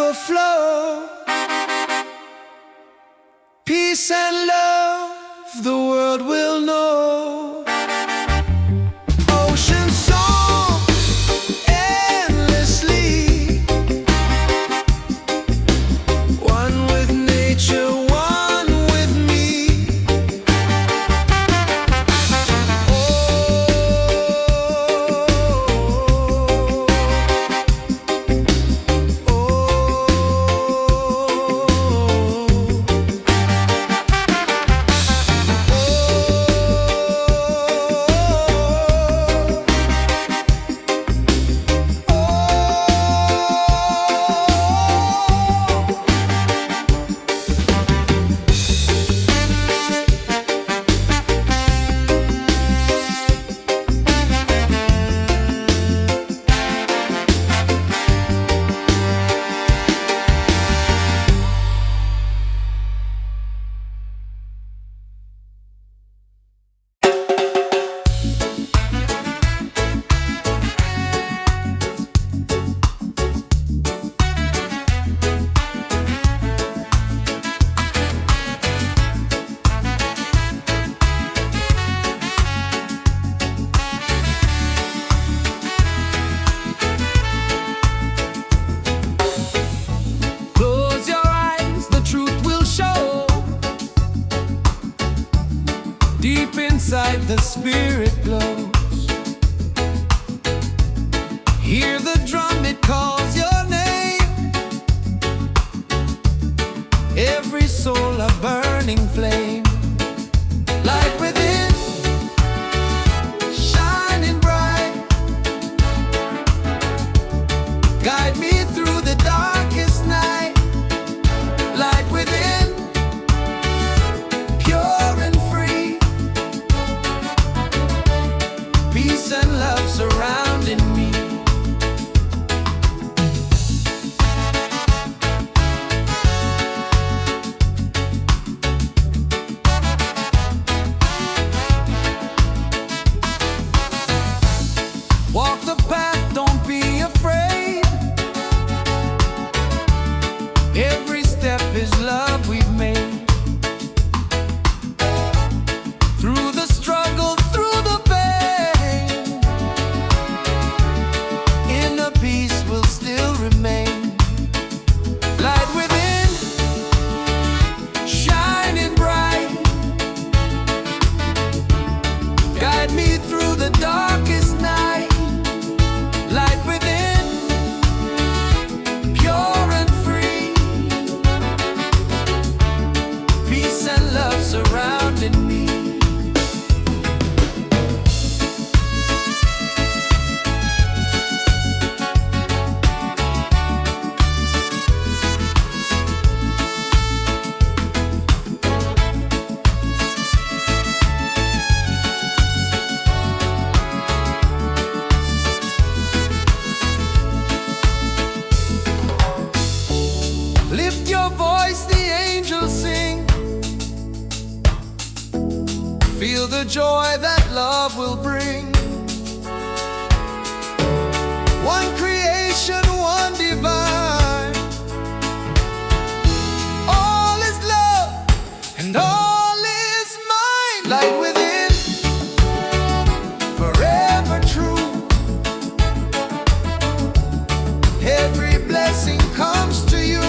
overflow. Peace and love, the world will know. Ocean song, endlessly, one with nature, one with me. Deep inside the spirit glows. Hear the drum, it calls your name. Every soul a burning flame. Light within, shining bright. Guide me through the darkest night. Light within, pure and free. Peace and love surrounding me. Walk the path, don't be afraid. Every step is love we've made. Through the struggle, through the pain, inner peace will still remain. Light within, shining bright. Guide me through the darkest night. Light within, pure and free. Peace and love surrounding me. Lift your voice, the angels sing. Feel the joy that love will bring. One creation, one divine. All is love and all is mine. Light within, forever true. Every blessing comes to you.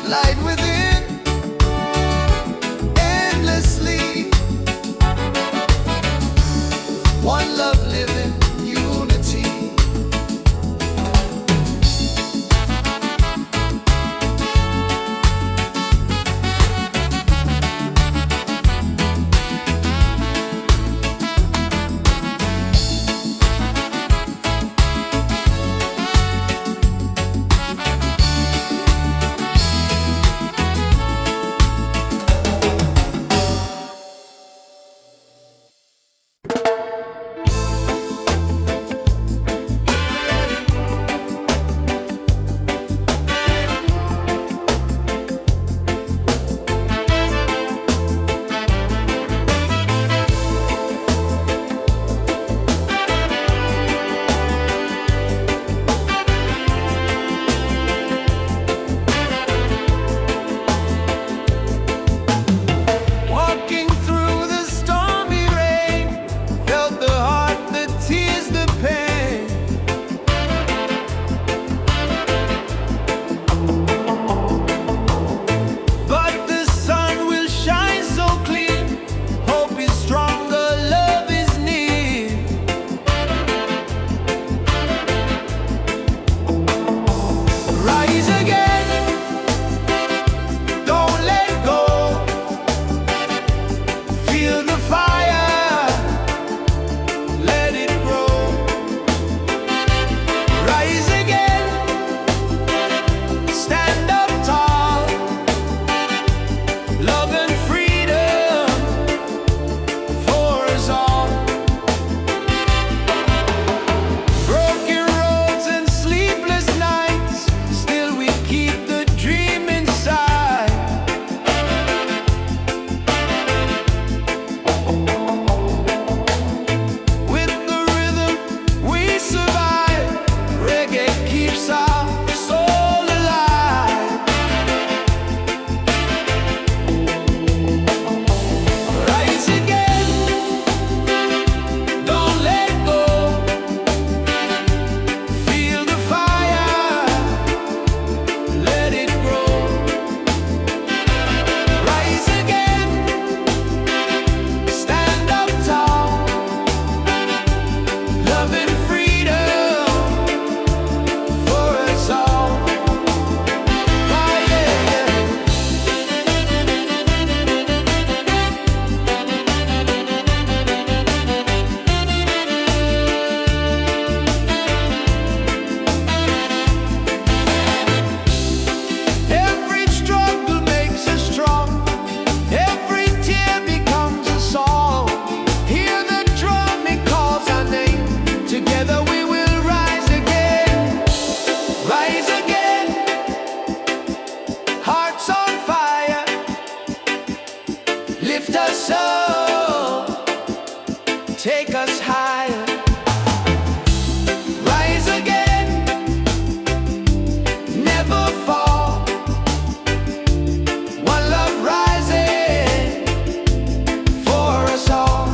Light within, endlessly. soul, take us higher, rise again, never fall. One love rising for us all.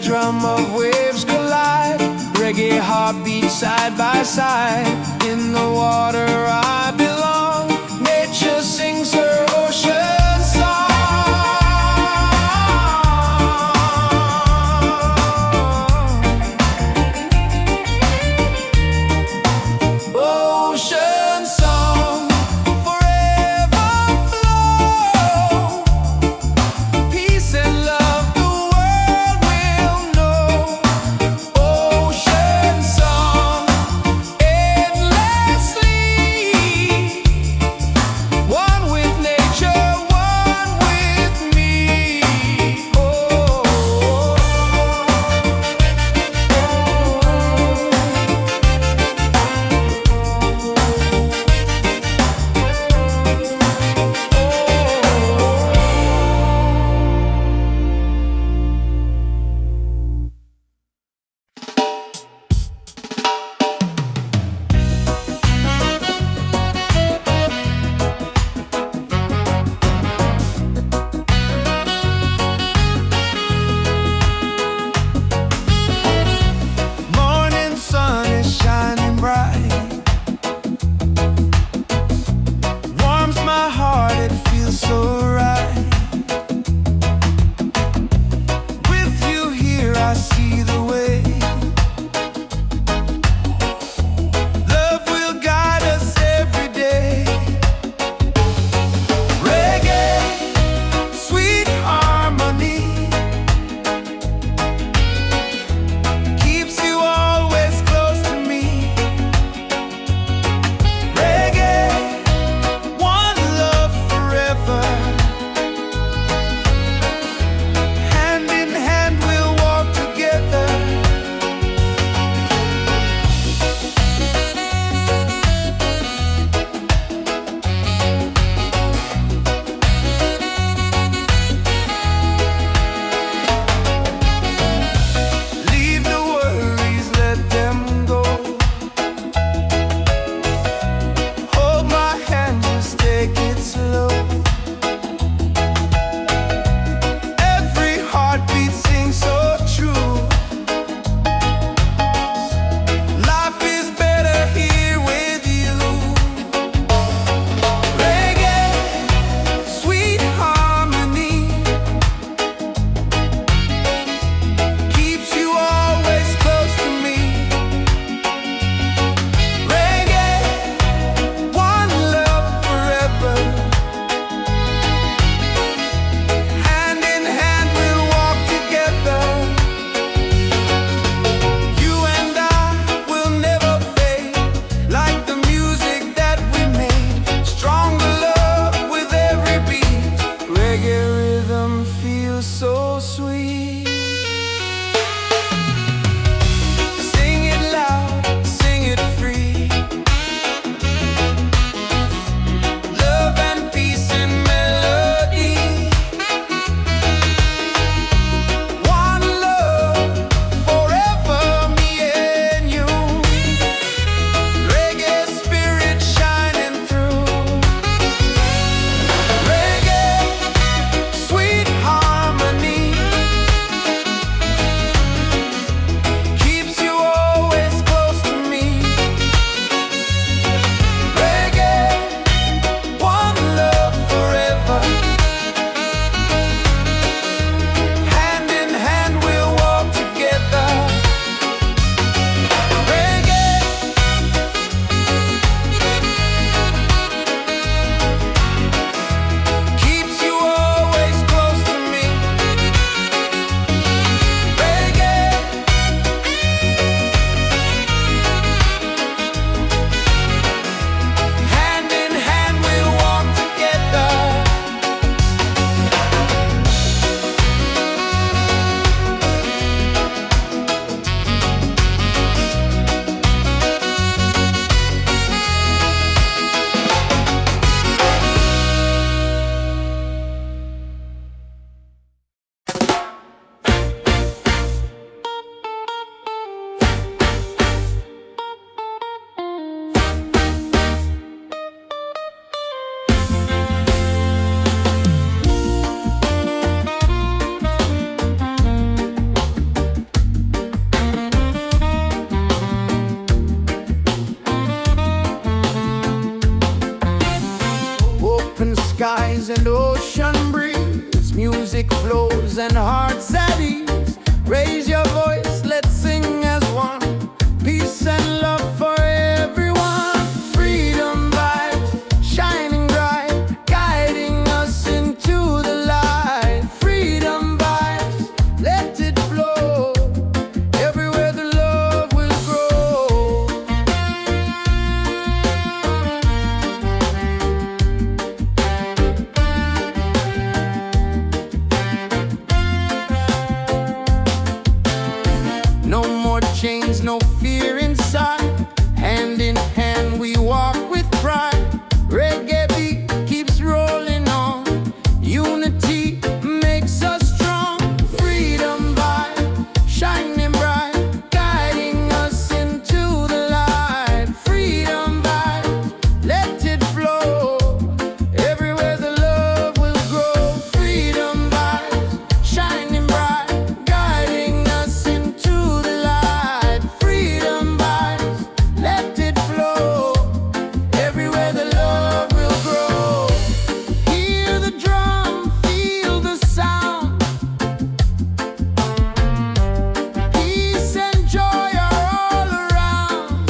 drum of waves collide, reggae heartbeat side by side. In the water I belong, nature sings her ocean song. Ocean song, forever flow, peace and love the world will know. Ocean song, endlessly, one with nature, one with me. Oh, morning sun is shining bright, warms my heart, it feels so right. With you here I see the way. Love will guide us every day. Reggae, sweet harmony, keeps you always close to me. Reggae, one love forever. Hand in hand we'll walk together. Leave the worries, let them go. Hold my hand, just take it slow. Every heartbeat sings so true. Life is better here with you. Reggae, sweet harmony, keeps you always close to me. Reggae, one love forever. Hand in hand we'll walk together. You and I will never fade, like the music that we made. Stronger love with every beat. Reggae rhythm feels so sweet. Sing it loud, sing it free. Love and peace and melody. One love forever, me and you. Reggae spirit shining through. Reggae, sweet harmony, sorrows and hearts at ease. Raise your voice, let's sing as one. Peace and love for everyone. Freedom vibes, shining bright, guiding us into the light. Freedom vibes, let it flow. Everywhere the love will grow. No more chains, no fear inside. Hand in hand we walk with pride. Reggae beat keeps rolling on. Unity makes us strong. Freedom vibe, shining bright, guiding us into the light. Freedom vibe, let it flow. Everywhere the love will grow. Freedom vibes, shining bright, guiding us into the light. Freedom vibes, let it flow. Everywhere the love will grow. Hear the drum, feel the sound. Peace and joy are all around.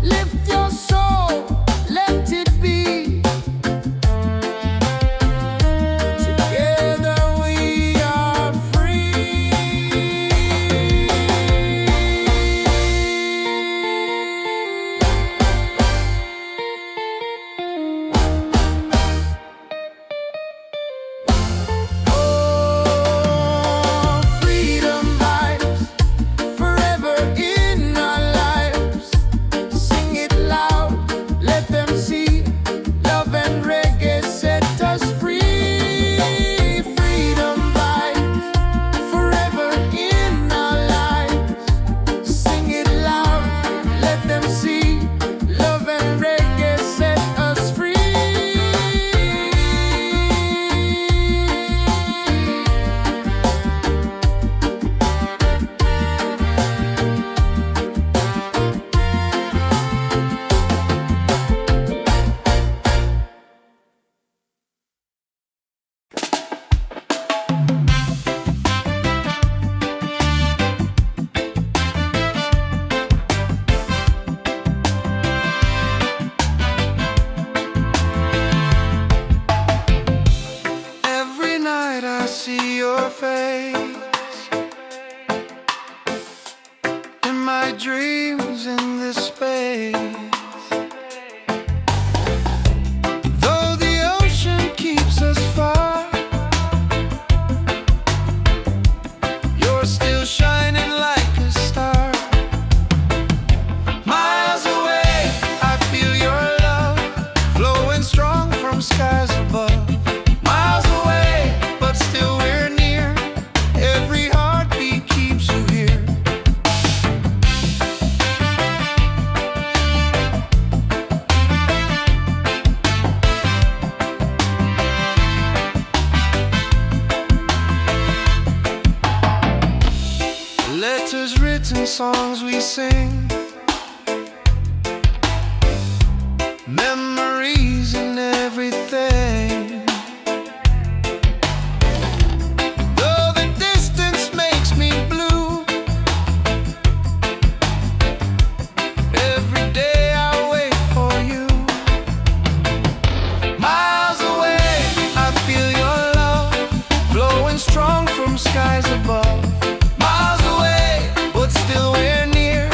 Lift your soul, let it be. Together we are free. Oh, freedom vibes, forever in our lives. Sing it loud, let them see. Love and reggae set us free. Freedom vibes, forever in our lives. Sing it loud, let them see. Love and reggae set us free. Every night I see your face in my dreams in this space. Though the ocean keeps us far, you're still shining like a star. Miles away, I feel your love flowing strong from skies above. Miles away, but still we're near. Every heartbeat keeps you here. Letters written, songs we sing, memories and everything. Though the distance makes me blue, every day I wait for you. Miles away, I feel your love flowing strong from skies above. Miles away, but still we're near.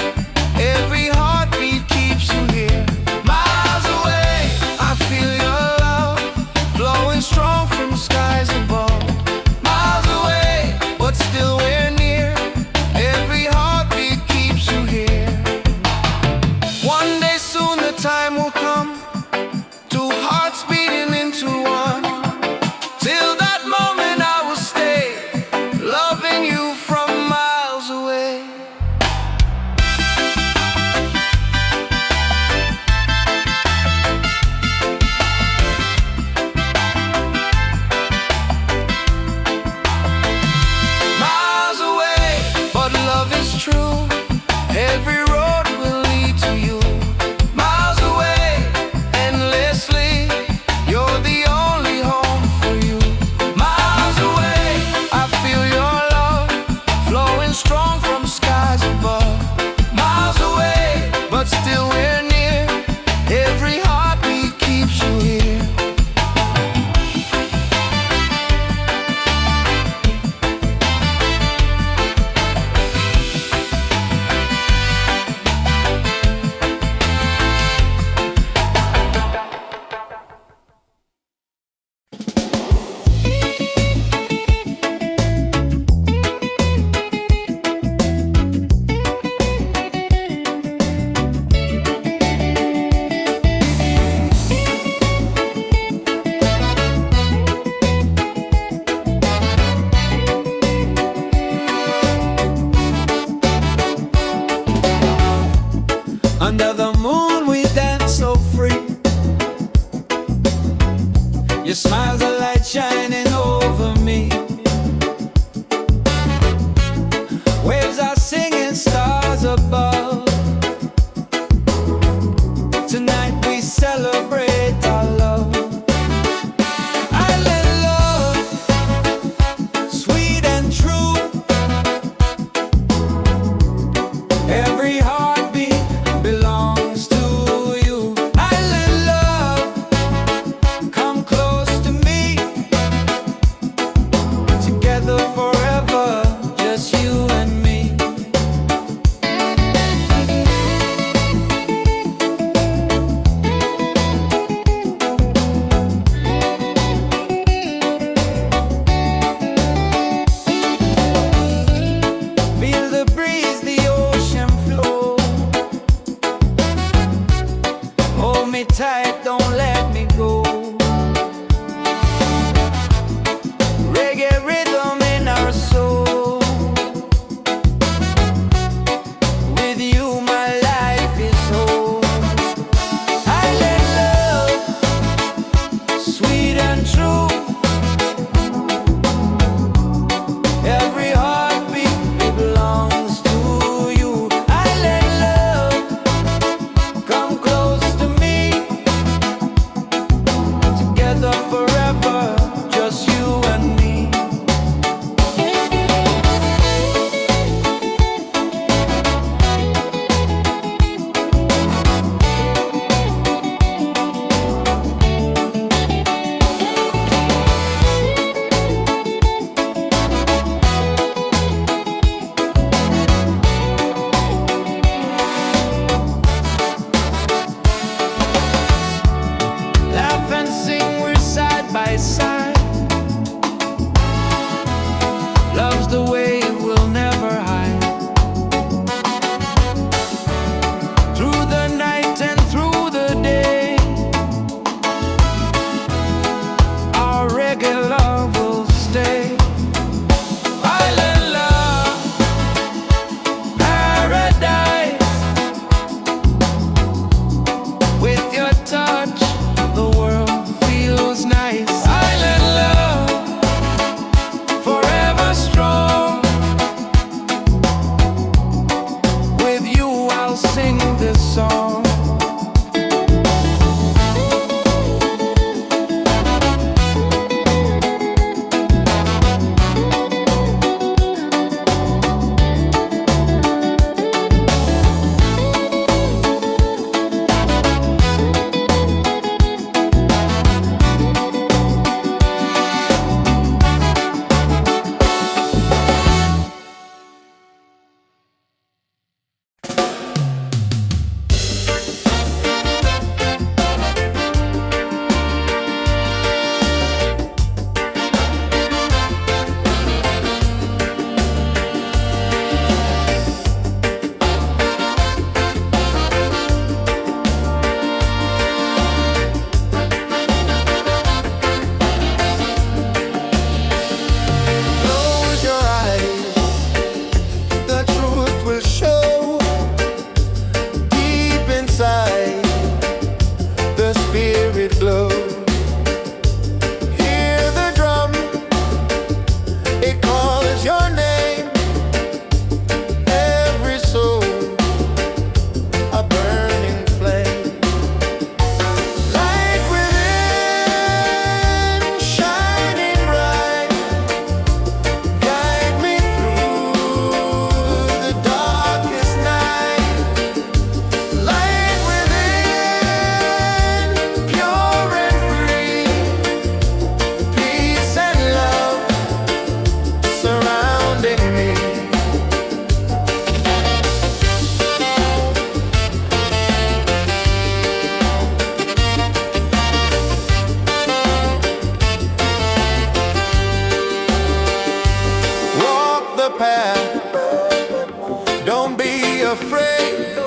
afraid.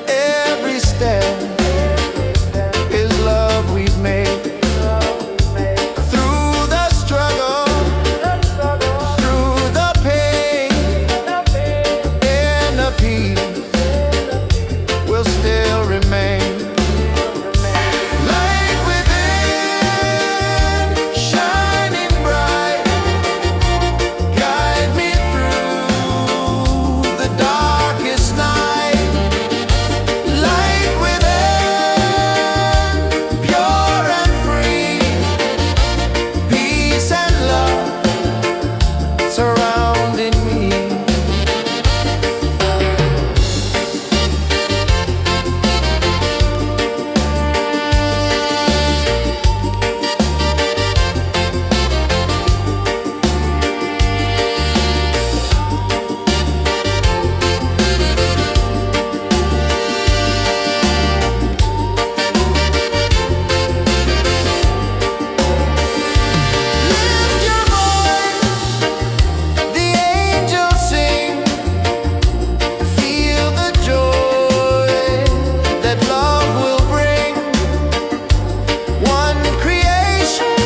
Every step is love we've made. Through the struggle, through the pain, inner peace will still remain. Light within, shining bright, guide me through the darkest night. Light within, pure and free, peace and love surrounding me. Lift your voice, the angels sing. Feel the joy that love will bring. One creation,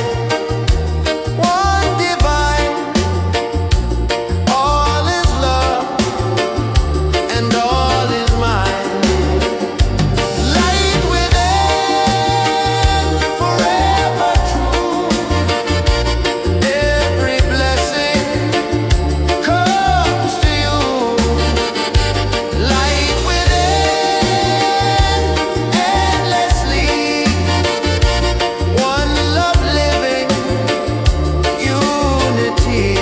one divine. All is love and all is mine. Light within, forever true. Every blessing comes to you. Light within, endlessly. One love living, unity.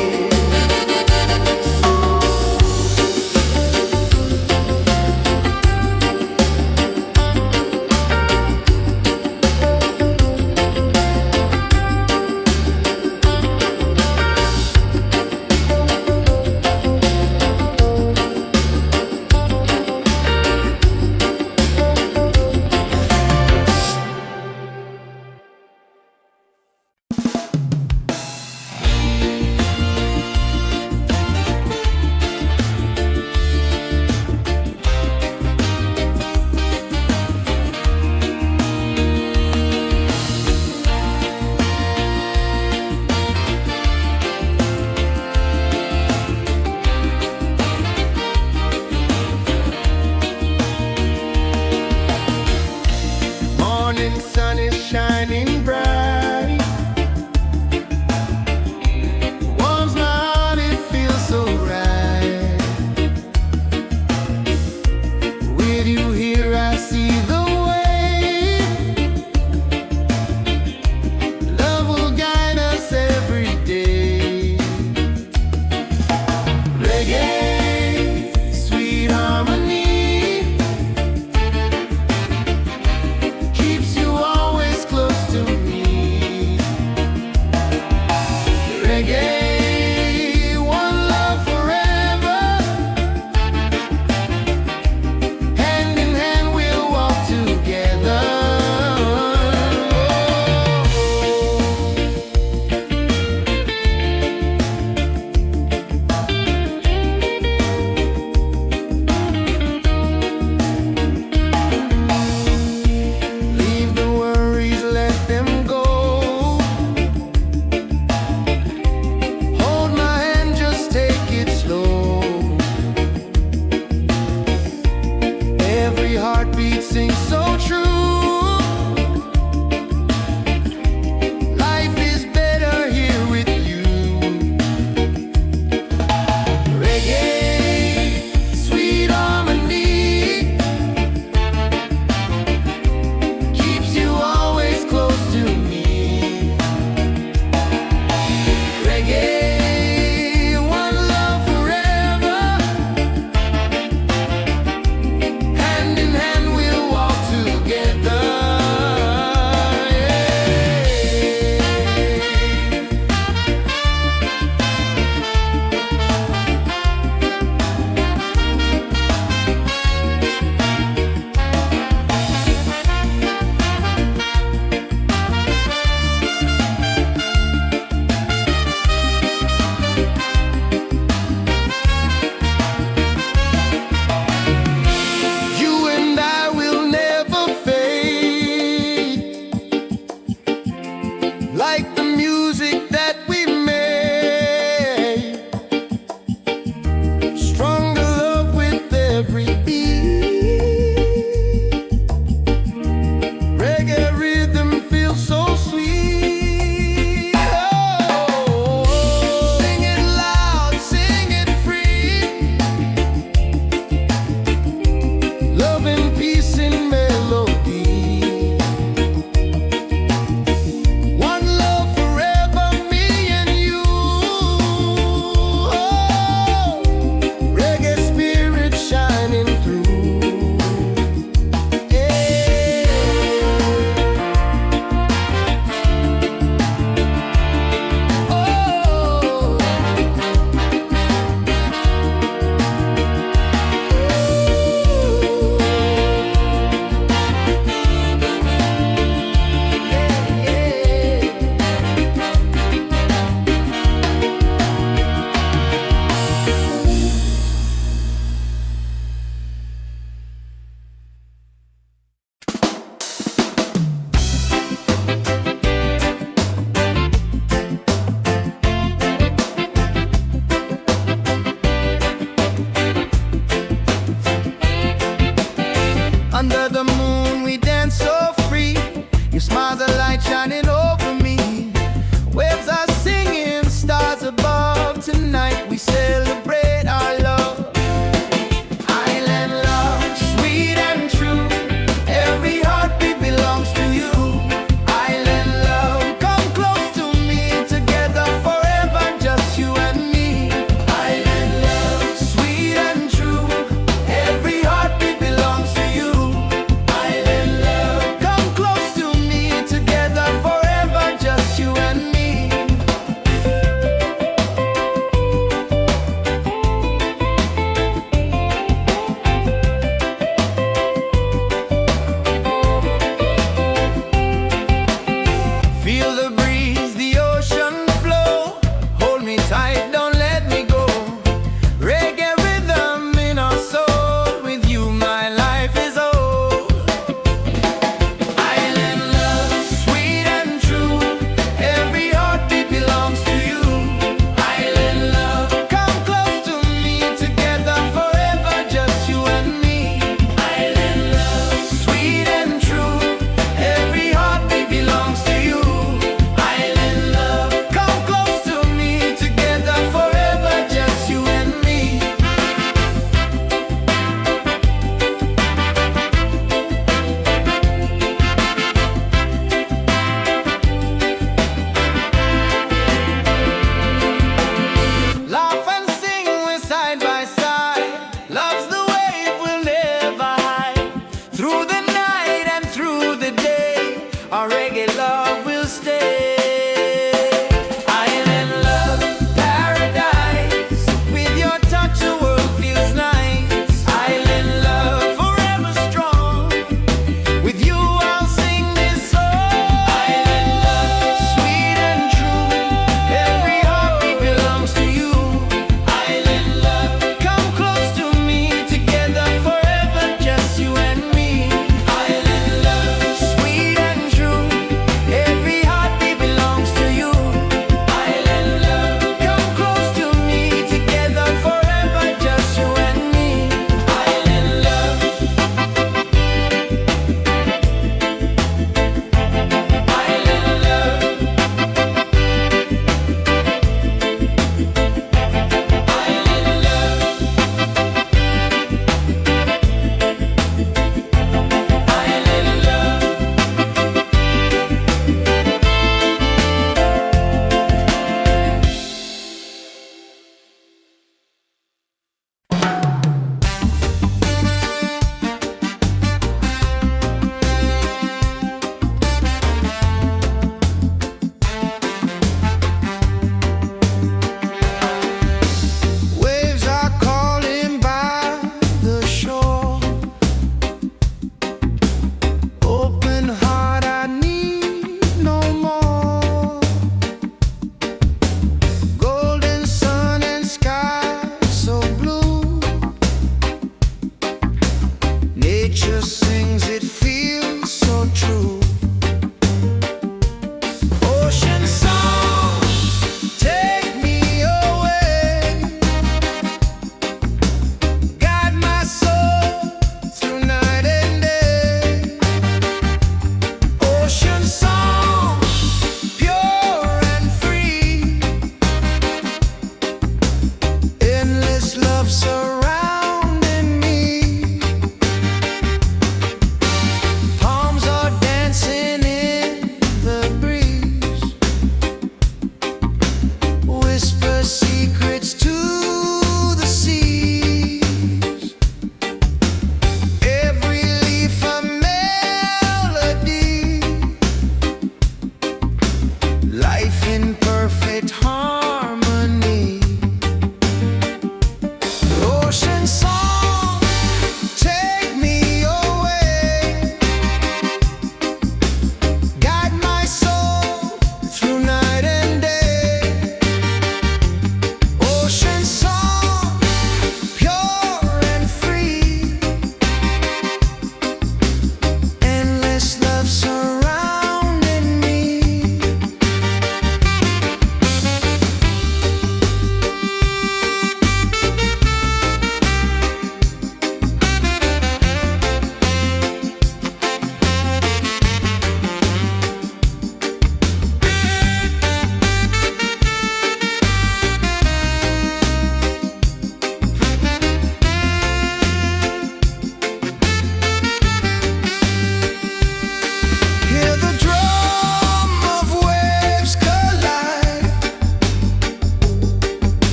Morning sun is shining bright. Warms my heart, it feels so right. With you here, I see the way. Love will guide us every day. Reggae, sweet harmony, keeps you always close to me. Reggae, one love forever. Hand in hand we'll walk together. Leave the worries, let them go. tonight we celebrate our love. Island love, sweet and true. Every heartbeat belongs to you. Island love, come close to me. Together forever, just you and me. Island love, sweet and true. Every heartbeat belongs to you. Island love, come close to me. Together forever, just you and me.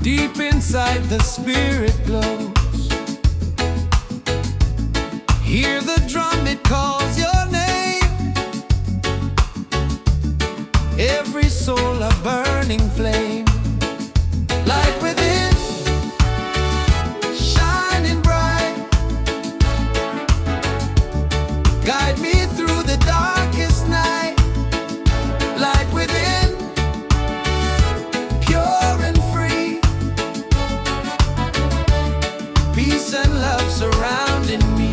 Deep inside the spirit glows. Hear the drum, it calls your name. Every soul a burning flame. Light within, shining bright. Guide me through the darkest night. Light within, pure and free. Peace and love surrounding me.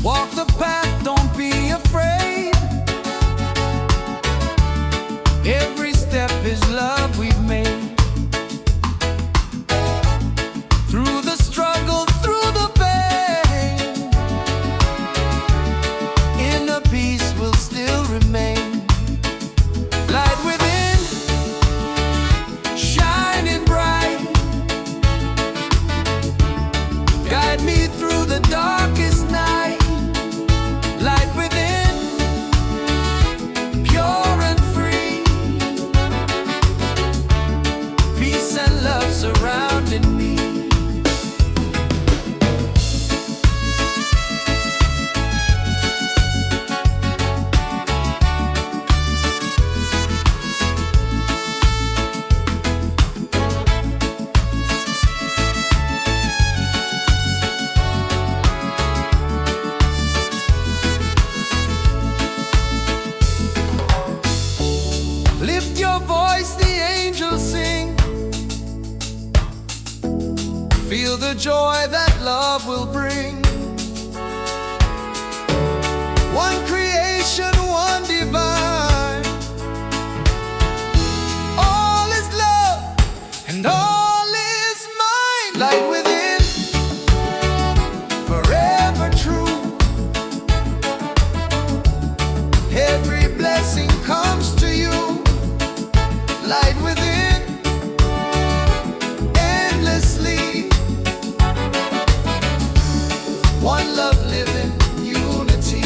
Walk the path, don't be afraid. Every step is love we've made. Through the struggle, through the pain, inner peace will still remain. Light within, shining bright. Guide me through the darkest night. Light within, pure and free. Peace and love surrounding me. Lift your voice, the angels sing. Feel the joy that love will bring. One creation, one divine. All is love and all is mine. Light within, forever true. Every blessing comes to you. Light within, endlessly. One love living, unity.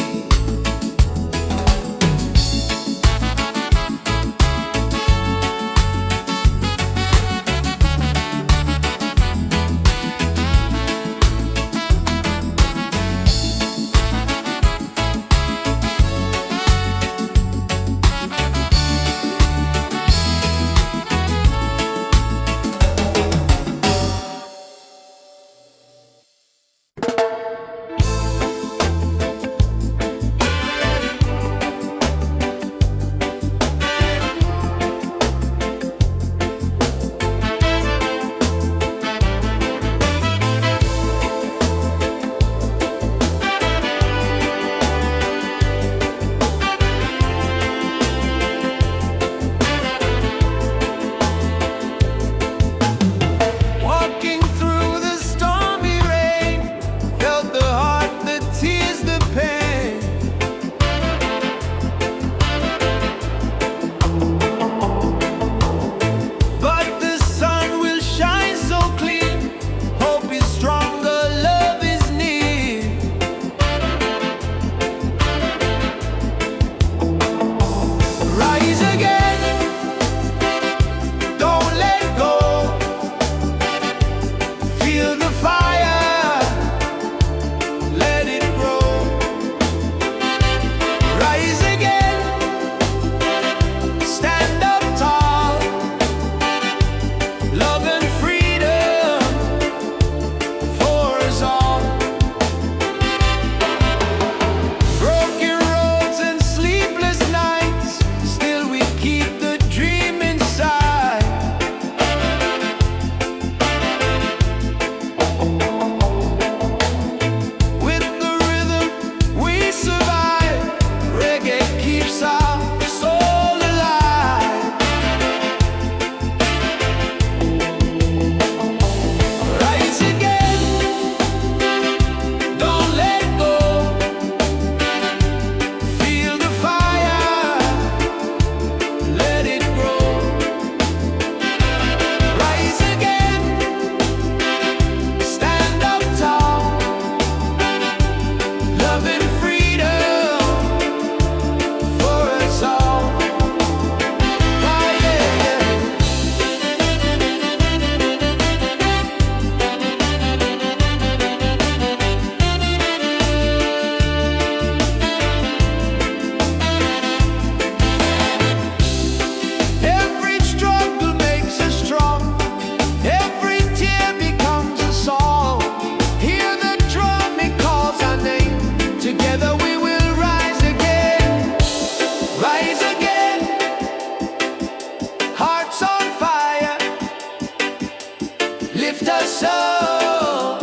soul,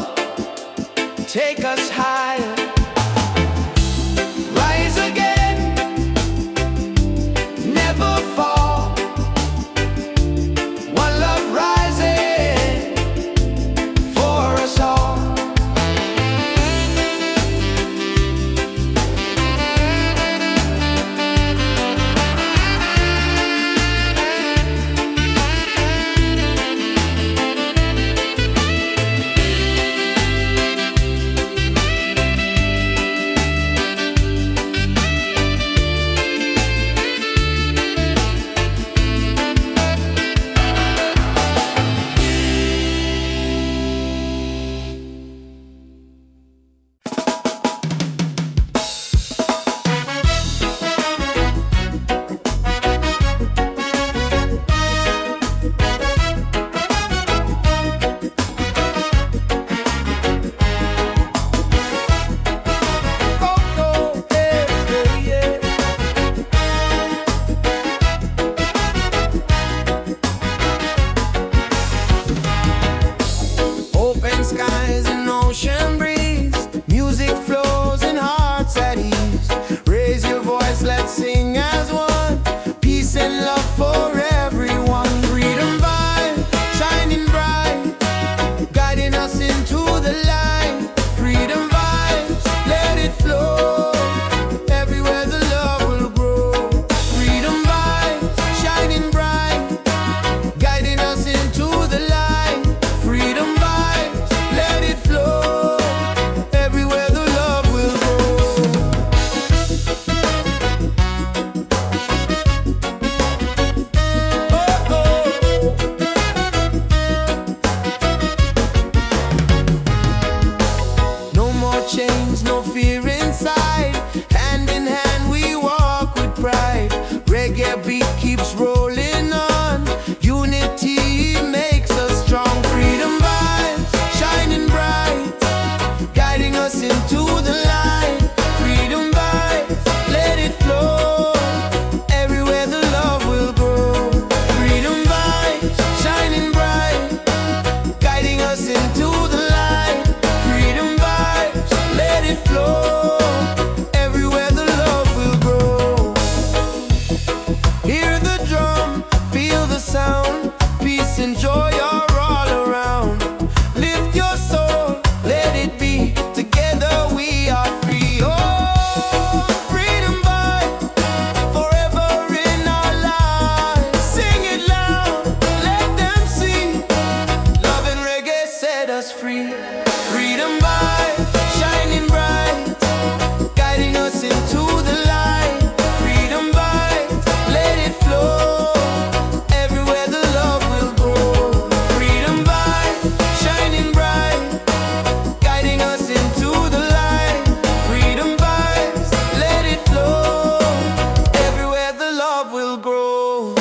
take us higher. Rise again, never fall. One love rising for us all. Open skies and ocean breeze, music flows and hearts at ease. Raise your voice, let's sing as one. Peace and love for everyone. Freedom vibe, shining bright, guiding us into the light. Freedom vibes, let it flow. Everywhere the love will grow. Freedom vibes, shining bright, guiding us into the light. Freedom vibes, let it flow. Everywhere the love will grow. Oh, oh. No more chains, no fear inside. Hand in hand we walk with pride. Reggae beat keeps rolling on. Unity makes us strong. Freedom vibes, shining bright, guiding us into the light. Freedom vibes, let it flow. Everywhere the love will grow. Freedom vibes, shining bright, guiding us into the light. Freedom vibes, let it flow. Everywhere the love will grow. Hear the drum, feel the sound. Peace and joy are all around. Lift your soul, let it be. Together we are free. Oh, freedom vibe, forever in our lives. Sing it loud, let them see. Love and reggae set us free. Freedom vibe, shining bright, guiding us into the light. Freedom vibe, let it flow. Everywhere the love will grow. Freedom vibe, shining bright, guiding us into the light. Freedom vibes, let it flow. Everywhere the love will grow.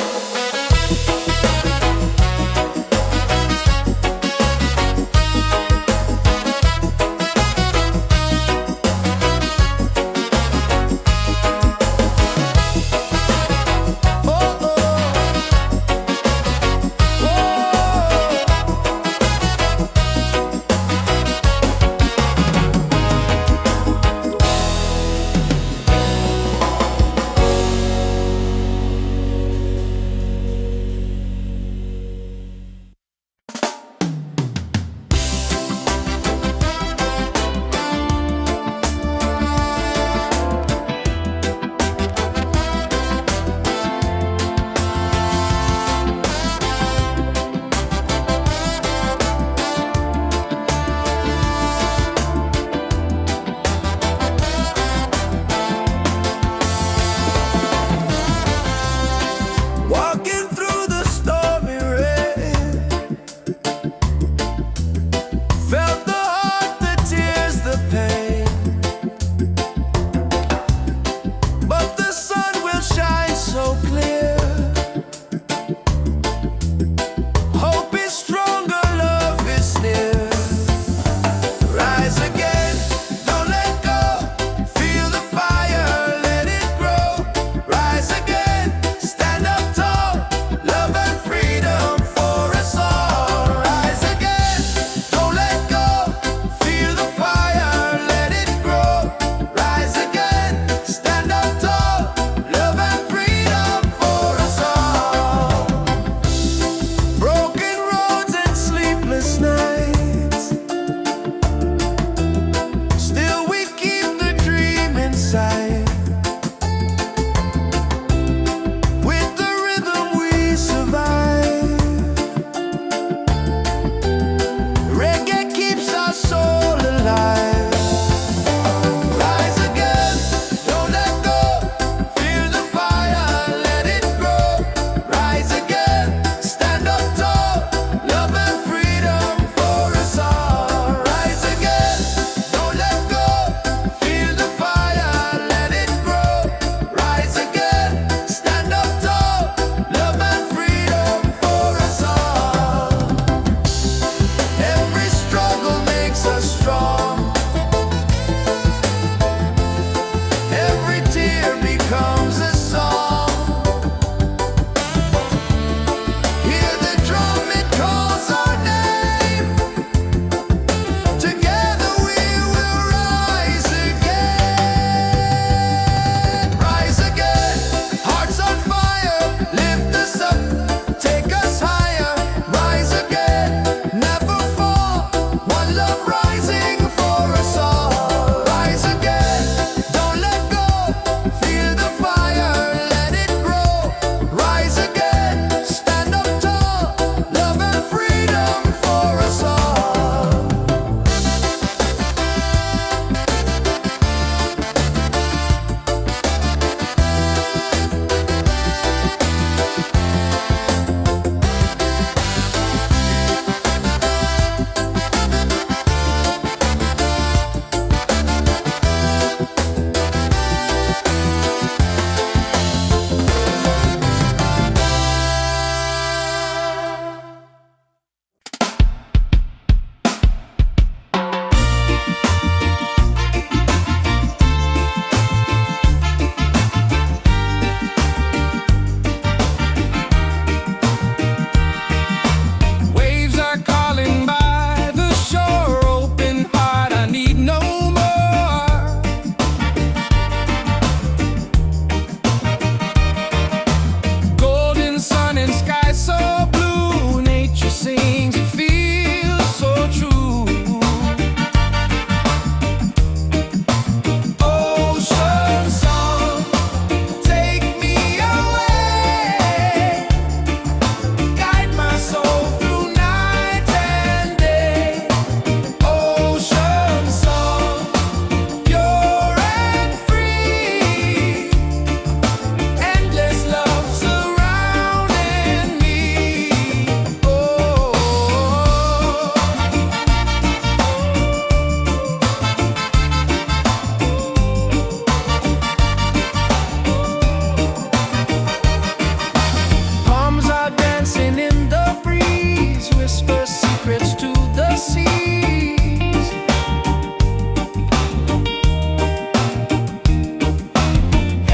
seas.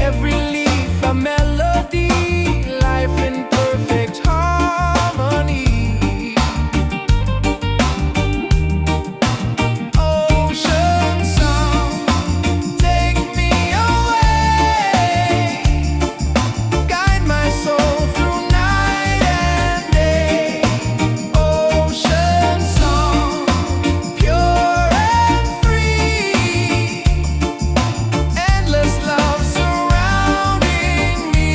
Every leaf a melody, life in perfect harmony. Ocean song, take me away, guide my soul through night and day. Ocean song, pure and free, endless love surrounding me.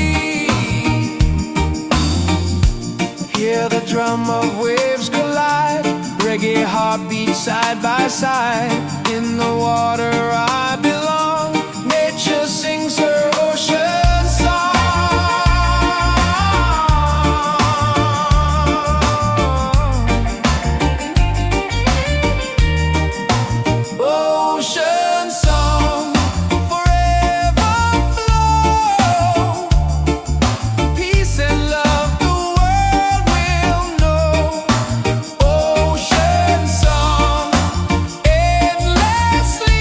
Hear the drum of waves collide, reggae heartbeat side by side. In the water I belong, nature sings her ocean song. Ocean song, forever flow, peace and love the world will know. Ocean song, endlessly,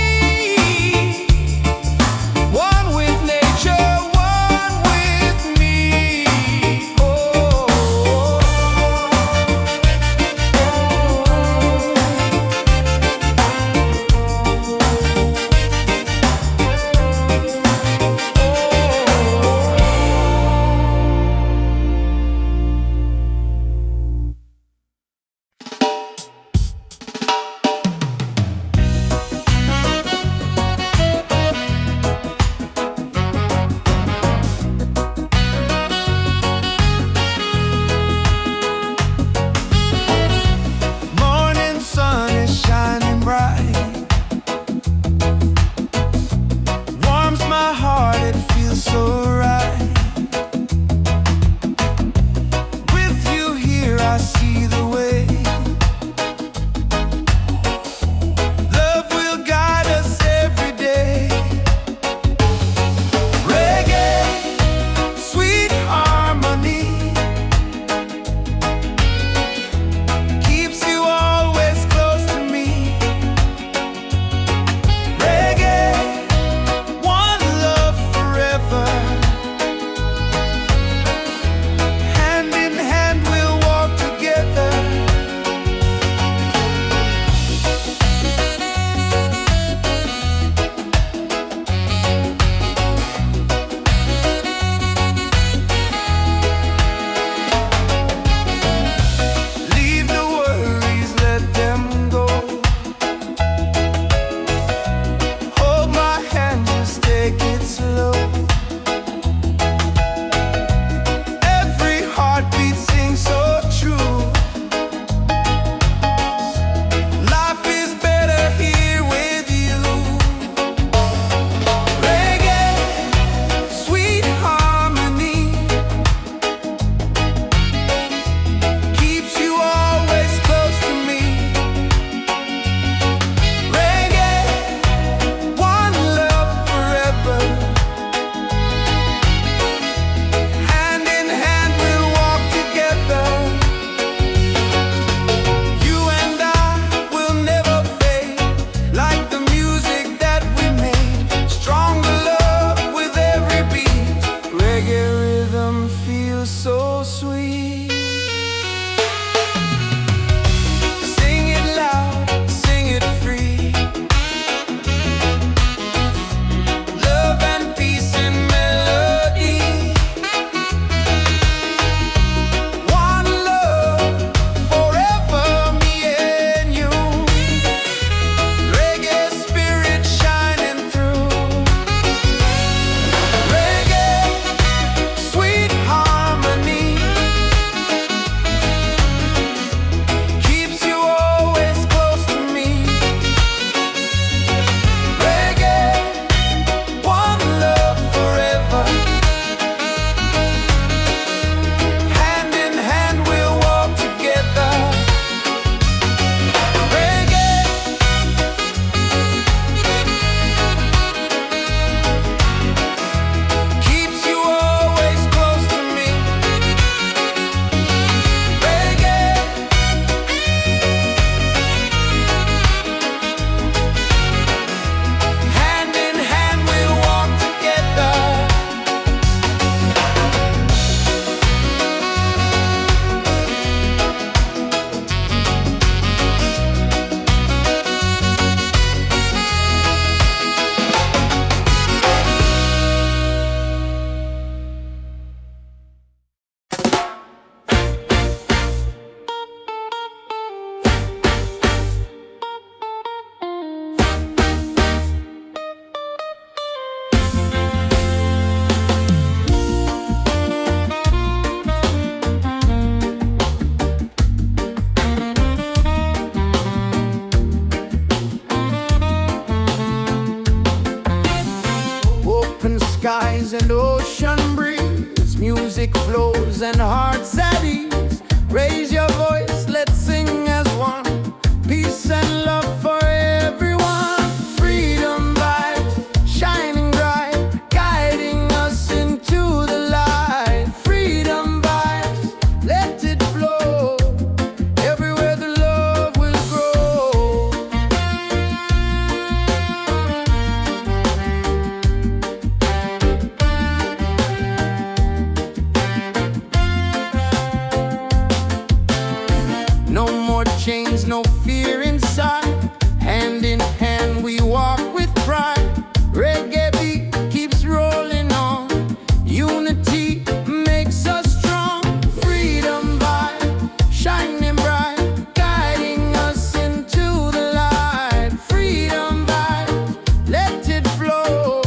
flows and hearts at ease. Raise your voice, let's sing as one. Peace and love for everyone. Freedom vibes, shining bright, guiding us into the light. Freedom vibes, let it flow. Everywhere the love will grow. No more chains, no fear inside. Hand in hand we walk with pride. Reggae beat keeps rolling on. Unity makes us strong. Freedom vibe, shining bright, guiding us into the light. Freedom vibe, let it flow.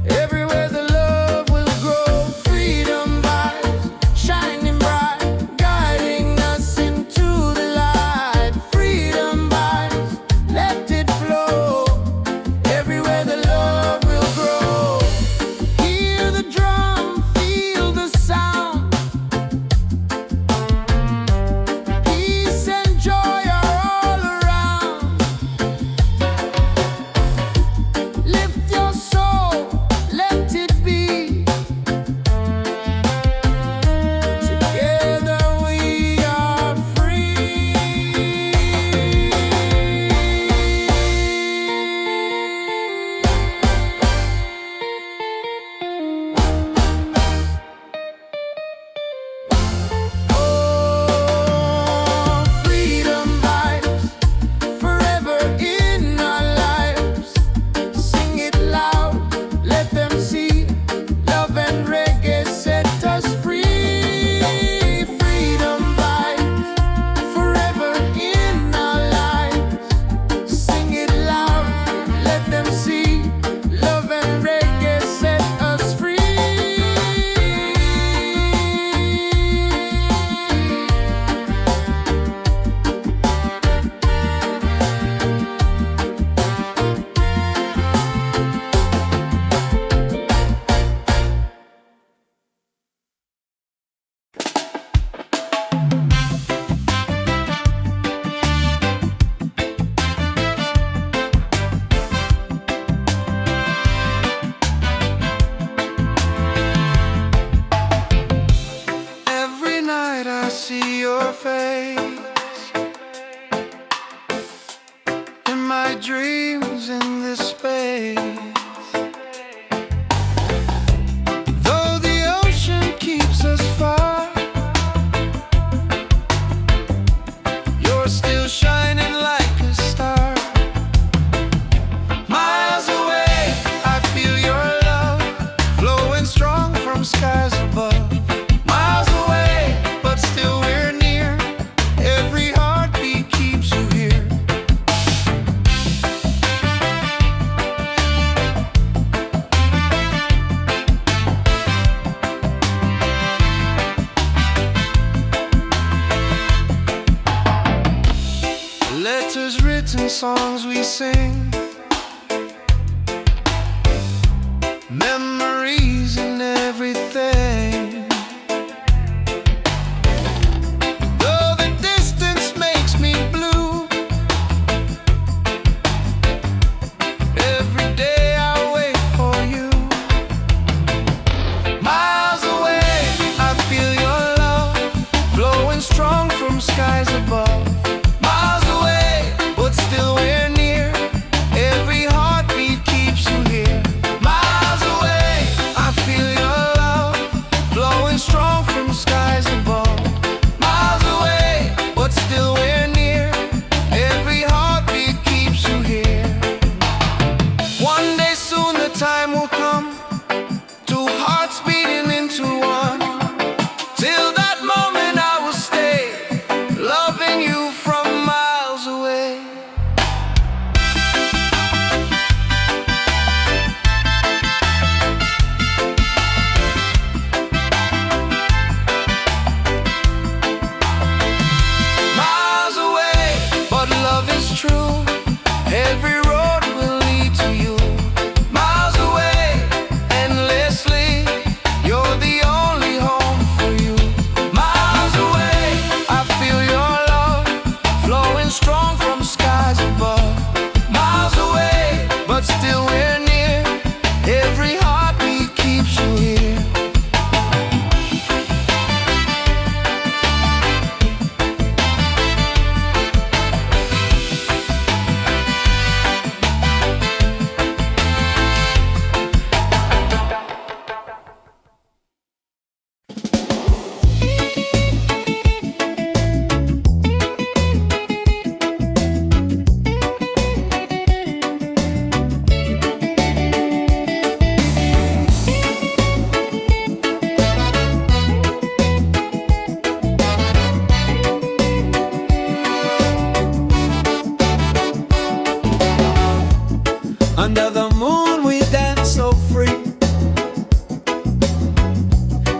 Everywhere the love will grow. Freedom vibes, shining bright, guiding us into the light. Freedom vibes, let it flow. Everywhere the love will grow. Hear the drum, feel the sound. Peace and joy are all around. Lift your soul, let it be. Together we are free. Oh, freedom vibes, forever in our lives. Sing it loud, let them see. Love and reggae set us free. Freedom vibes, forever in our lives. Sing it loud, let them see. Love and reggae set us free. Every night I see your face in my dreams in this space. Though the ocean keeps us far, you're still shining like a star. Miles away, I feel your love flowing strong from skies above. Miles away, but still we're near. Every heartbeat keeps you here. Letters written, songs we sing, memories and everything. Though the distance makes me blue, every day I wait for you. Miles away, I feel your love flowing strong from skies above. Miles away, but still we're near.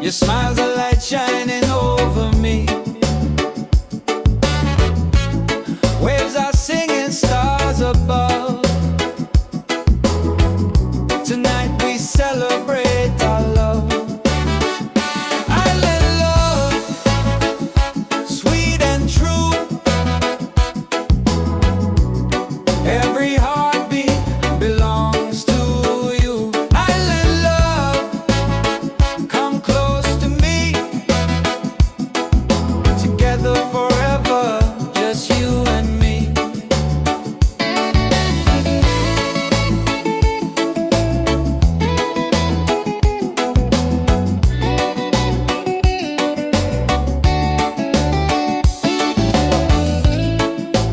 Your smile's a light shining over me. Waves are singing, stars above. Tonight we celebrate our love. Island love, sweet and true. Every heartbeat belongs to you. Island love, come close to me. Together forever, just you and me.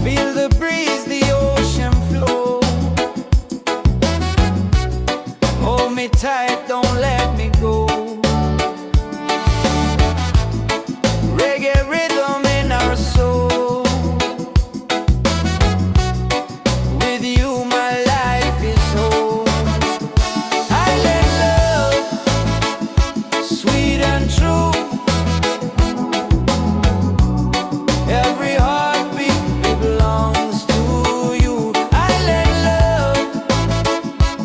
Feel the breeze, the ocean flow. Hold me tight, don't let me go. Reggae rhythm in our soul. With you my life is whole. Island love, sweet and true. Every heartbeat belongs to you. Island love,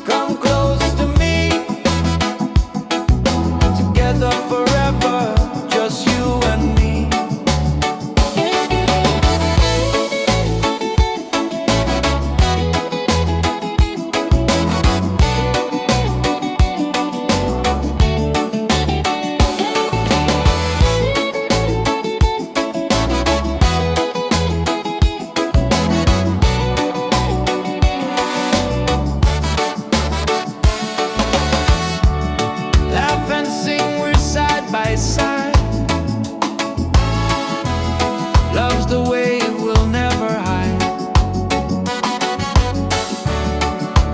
come close to me. Together forever, just you and me. Laugh and sing, we're side by side. Love's the way we'll never hide.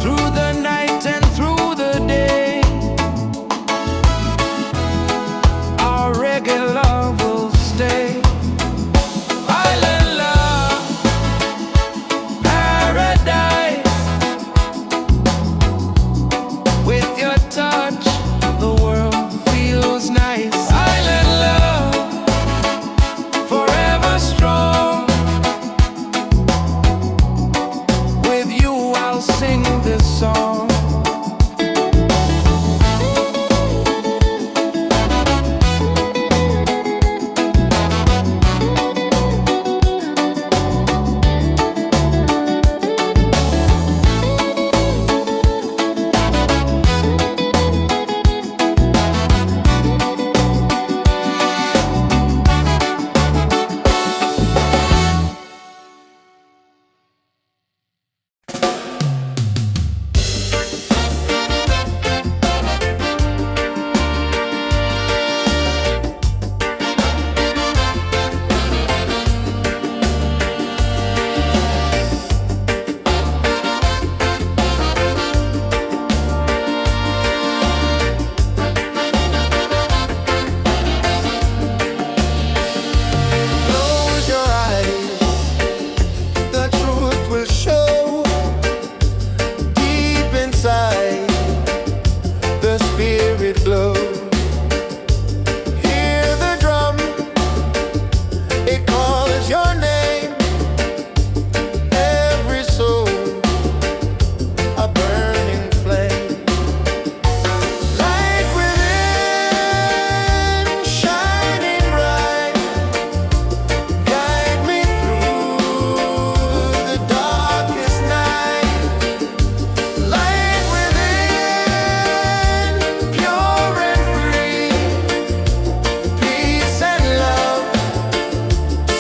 Through the night and through the day, our reggae love will stay. Island love, paradise. With your touch, the world feels nice. Island love, forever strong. With you I'll sing this song. Close your eyes, the truth will show. Deep inside, the spirit glows. Hear the drum, it calls your name. Every soul, a burning flame. Light within, shining bright. Guide me through the darkest night. Light within, pure and free. Peace and love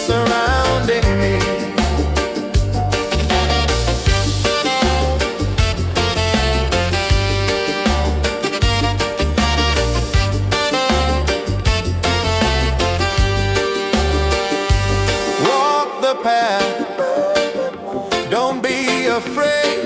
surrounding me. Walk the path, don't be afraid.